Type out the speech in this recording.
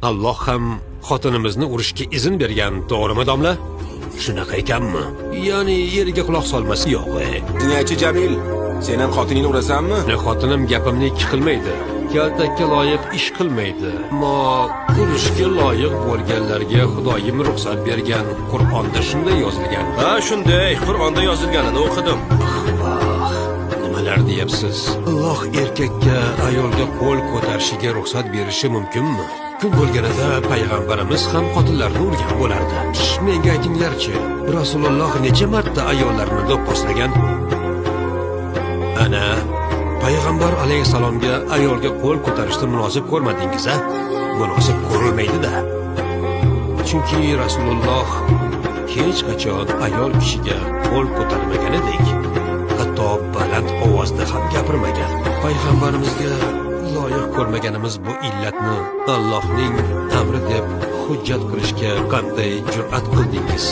Alloh ham xotinimizni urishga izn bergan, to'g'rimi domla? Shunaqa ekanmi? Ya'ni yeriga quloq solmasi yo'q. Jinoyatchi Jamil, sen ham xotiningni urasanmi? Xotinim gapimni ikki qilmaydi. Kaltakka loyiq ish qilmaydi. Ammo urishga loyiq bo'lganlarga Xudoyim ruxsat bergan. Qur'onda shunday yozilgan. Ha, shunday. Qur'onda yozilganini o'qidim. Nimalar deyapsiz? Alloh erkakka ayolga qo'l ko'tarishiga ruxsat berishi mumkinmi? Kun bo'lganida payg'ambarimiz ham xotinlarni urgan bo'lardi. Menga aytinglarchi, Rasululloh necha marta ayollarni do'pposlagan? Ana payg'ambar alayhisalomga ayolga qo'l ko'tarishni munosib ko'rmadingiz-a? Munosib ko'rilmaydi-da. Chunki Rasululloh hech qachon ayol kishiga qo'l ko'tarmaganidek, hatto baland ovozda ham gapirmagan. Payg'ambarimizga loyiq ko'rmaganimiz bu illatni Allohning amri deb hujjat qilishga qanday jur'at qildingiz?